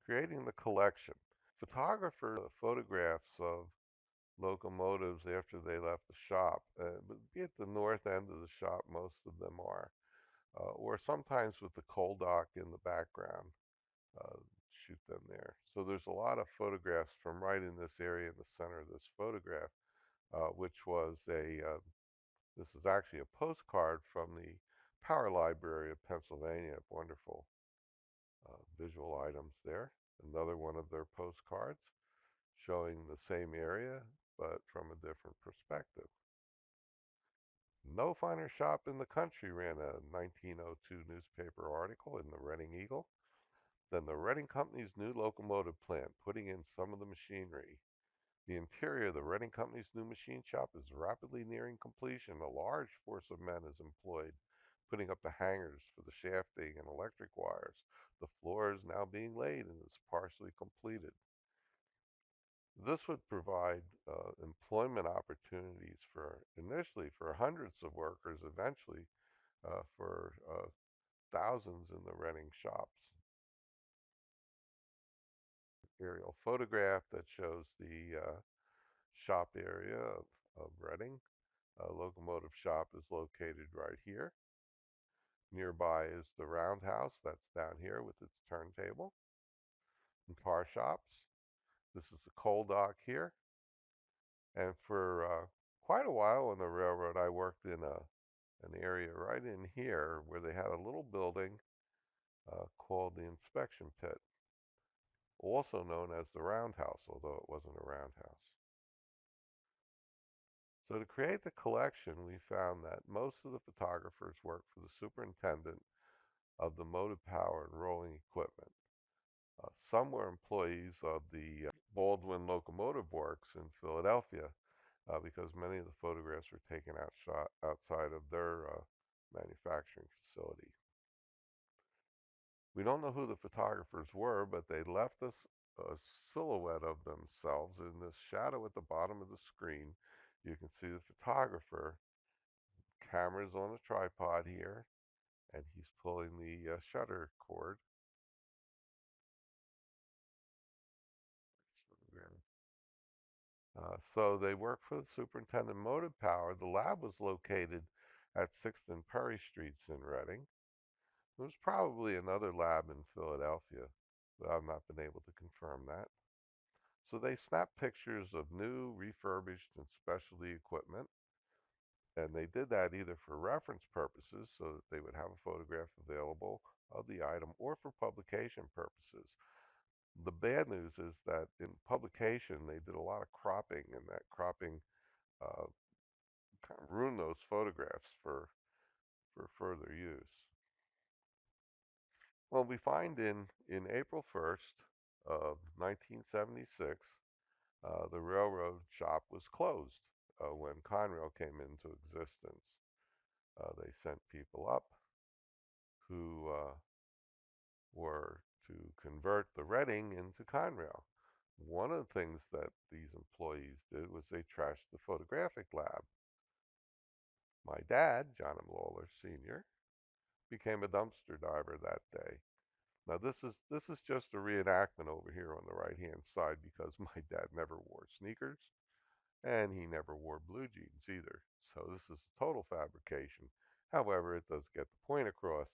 creating the collection. Photographers photographs of locomotives after they left the shop, but be at the north end of the shop, most of them are, or sometimes with the coal dock in the background, uh, shoot them there. So there's a lot of photographs from right in this area in the center of this photograph, which was this is actually a postcard from the Power Library of Pennsylvania. Wonderful visual items there. Another one of their postcards showing the same area but from a different perspective. No finer shop in the country, ran a 1902 newspaper article in the Reading Eagle, than the Reading Company's new locomotive plant, putting in some of the machinery. The interior of the Reading Company's new machine shop is rapidly nearing completion. A large force of men is employed putting up the hangers for the shafting and electric wires. The floor is now being laid and is partially completed. This would provide employment opportunities for initially for hundreds of workers, eventually for thousands in the Reading shops. Aerial photograph that shows the shop area of Reading. Locomotive shop is located right here. Nearby is the roundhouse that's down here with its turntable and car shops. This is the coal dock here. And for quite a while on the railroad, I worked in an area right in here where they had a little building called the inspection pit, also known as the roundhouse, although it wasn't a roundhouse. So to create the collection, we found that most of the photographers worked for the superintendent of the motive power and rolling equipment. Some were employees of the Baldwin Locomotive Works in Philadelphia because many of the photographs were taken outside of their manufacturing facility. We don't know who the photographers were, but they left us a silhouette of themselves in this shadow at the bottom of the screen. You can see the photographer. Camera's on a tripod here, and he's pulling the shutter cord. So they worked for the superintendent of motive power. The lab was located at 6th and Perry Streets in Reading. There was probably another lab in Philadelphia, but I've not been able to confirm that. So they snapped pictures of new, refurbished, and specialty equipment, and they did that either for reference purposes, so that they would have a photograph available of the item, or for publication purposes. The bad news is that in publication, they did a lot of cropping, and that cropping uh, kind of ruined those photographs for further use. Well, we find in April 1st of 1976, the railroad shop was closed when Conrail came into existence. They sent people up who were to convert the Reading into Conrail. One of the things that these employees did was they trashed the photographic lab. My dad, John M. Lawler Sr., became a dumpster diver that day. Now this is just a reenactment over here on the right hand side because my dad never wore sneakers and he never wore blue jeans either. So this is a total fabrication. However, it does get the point across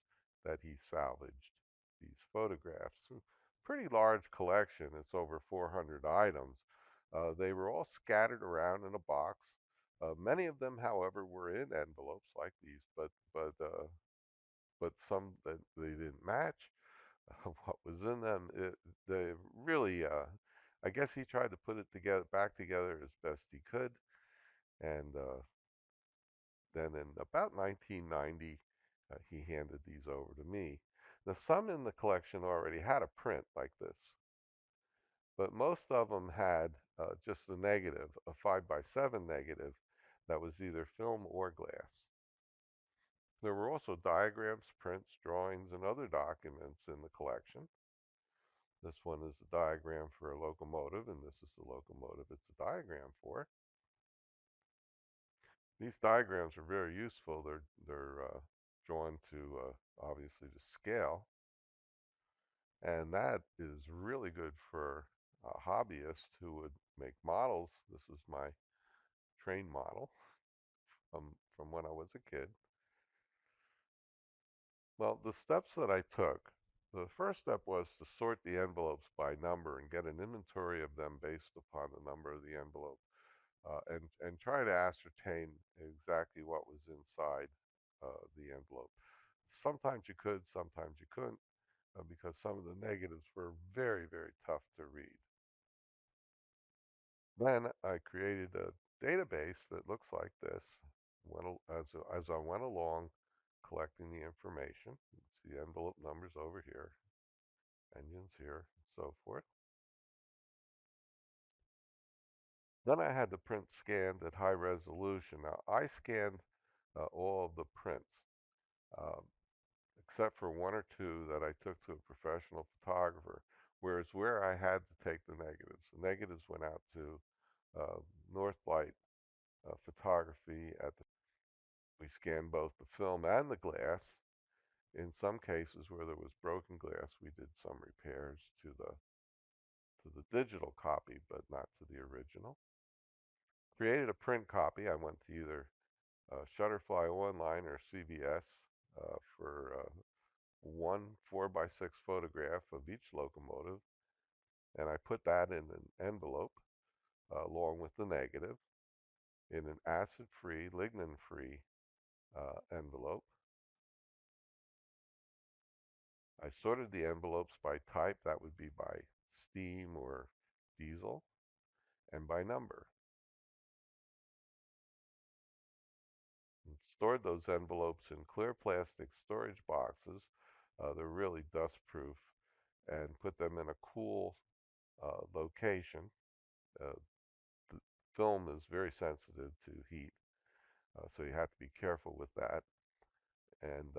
that he salvaged these photographs. Pretty large collection. It's over 400 items. They were all scattered around in a box. Many of them, however, were in envelopes like these, but some that they didn't match what was in them. They really, I guess he tried to put it together, back together as best he could, and then in about 1990, he handed these over to me. Now, some in the collection already had a print like this, but most of them had just a negative, a 5 by 7 negative that was either film or glass. There were also diagrams, prints, drawings, and other documents in the collection. This one is a diagram for a locomotive, and this is the locomotive it's a diagram for. These diagrams are very useful. They're drawn to obviously to scale, And that is really good for hobbyists who would make models. This is my train model from when I was a kid. Well, the steps that I took, the first step was to sort the envelopes by number and get an inventory of them based upon the number of the envelope, and try to ascertain exactly what was inside the envelope. Sometimes you could, sometimes you couldn't, because some of the negatives were very, very tough to read. Then I created a database that looks like this. As I went along collecting the information, you can see envelope numbers over here, engines here, and so forth. Then I had the print scanned at high resolution. Now I scanned all of the prints, um, except for one or two that I took to a professional photographer. Whereas where I had to take the negatives went out to uh, Northlight Photography at the. We scanned both the film and the glass. In some cases where there was broken glass, we did some repairs to the digital copy, but not to the original. Created a print copy. I went to either Shutterfly Online or CVS for one 4x6 photograph of each locomotive, and I put that in an envelope along with the negative in an acid-free, lignin-free envelope. I sorted the envelopes by type, that would be by steam or diesel, and by number. And stored those envelopes in clear plastic storage boxes. They're really dust proof, and put them in a cool location. Uh, the film is very sensitive to heat, so you have to be careful with that. And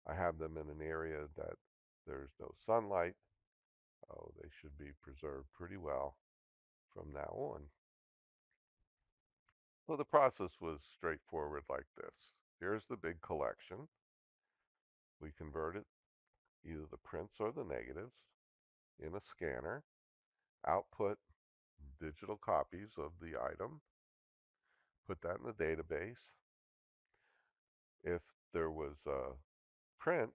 I have them in an area that there's no sunlight. Oh, they should be preserved pretty well from now on. Well, the process was straightforward like this. Here's the big collection. We converted either the prints or the negatives in a scanner, output digital copies of the item, put that in the database. If there was a print,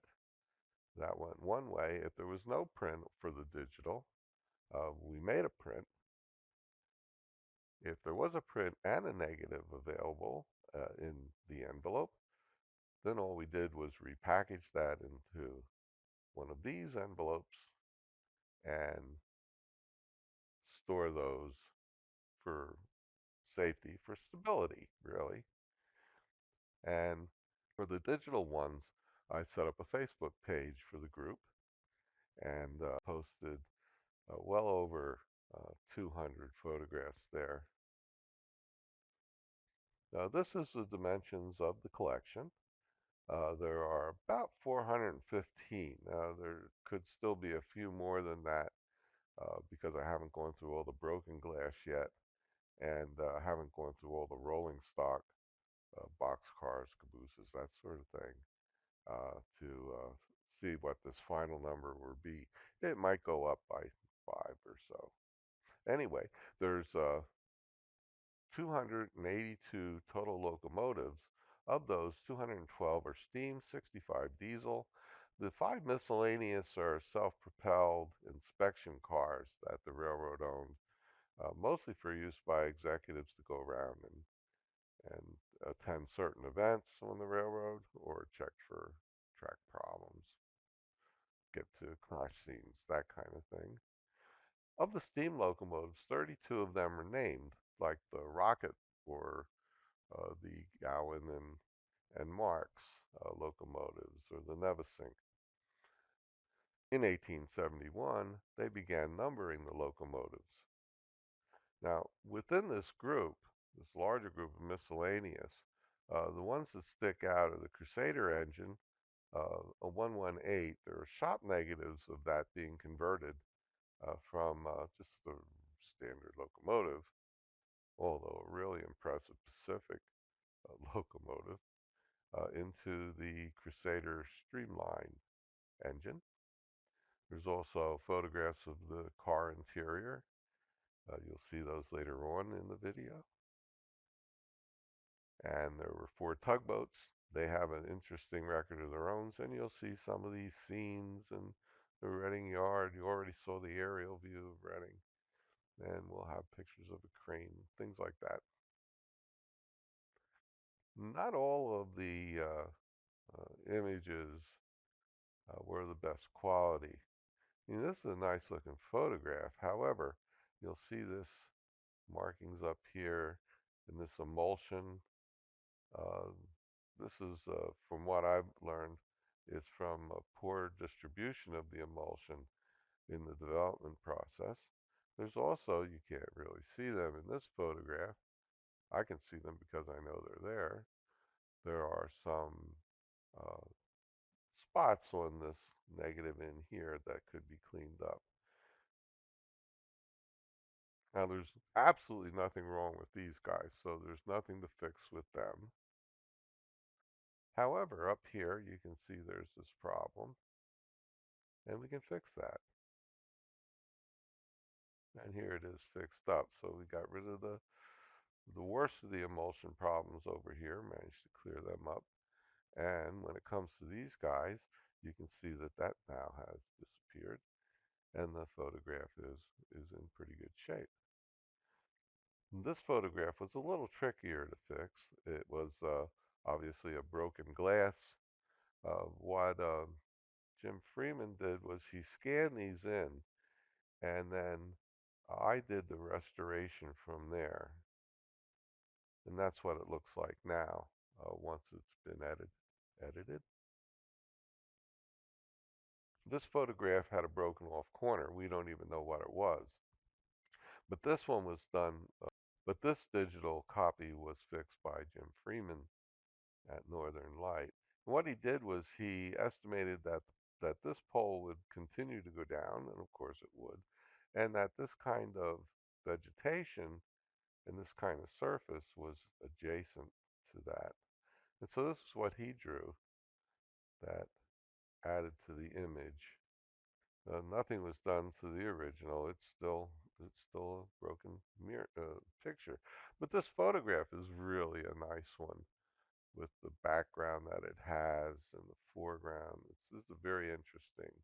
that went one way. If there was no print for the digital, we made a print. If there was a print and a negative available in the envelope, then all we did was repackage that into one of these envelopes and store those for safety, for stability, really. And for the digital ones, I set up a Facebook page for the group and posted well over 200 photographs there. Now, this is the dimensions of the collection. There are about 415. There could still be a few more than that because I haven't gone through all the broken glass yet, and haven't gone through all the rolling stock boxcars, cabooses, that sort of thing, to see what this final number will be. It might go up by 5 or so. Anyway, there's 282 total locomotives. Of those, 212 are steam, 65 diesel. The five miscellaneous are self-propelled inspection cars that the railroad owned, mostly for use by executives to go around and attend certain events on the railroad or check for track problems, get to crash scenes, that kind of thing. Of the steam locomotives, 32 of them are named, like the Rocket or the Gowan and Marks locomotives or the Neversink. In 1871, they began numbering the locomotives. Now, within this group, this larger group of miscellaneous, the ones that stick out are the Crusader engine, a 118. There are shop negatives of that being converted from just the standard locomotive, although a really impressive Pacific locomotive, into the Crusader Streamline engine. There's also photographs of the car interior. You'll see those later on in the video. And there were four tugboats. They have an interesting record of their own, and you'll see some of these scenes in the Reading Yard. You already saw the aerial view of Reading, and we'll have pictures of a crane, things like that. Not all of the images were the best quality. This is a nice looking photograph. However, you'll see this markings up here in this emulsion. Uh, this is, from what I've learned, is from a poor distribution of the emulsion in the development process. There's also, you can't really see them in this photograph. I can see them because I know they're there. There are some uh, spots on this negative in here that could be cleaned up. Now, there's absolutely nothing wrong with these guys, so there's nothing to fix with them. However, up here you can see there's this problem, and we can fix that. And here it is fixed up. So we got rid of the worst of the emulsion problems over here, managed to clear them up. And when it comes to these guys, you can see that that now has disappeared, and the photograph is in pretty good shape. This photograph was a little trickier to fix. It was obviously a broken glass. What Jim Freeman did was he scanned these in, and then I did the restoration from there. And that's what it looks like now once it's been edited. This photograph had a broken off corner. We don't even know what it was. But this one was done, but this digital copy was fixed by Jim Freeman at Northern Light. And what he did was he estimated that this pole would continue to go down, and of course it would, and that this kind of vegetation and this kind of surface was adjacent to that. And so this is what he drew that added to the image. Nothing was done to the original. It's still a broken picture. But this photograph is really a nice one with the background that it has and the foreground. It's a very interesting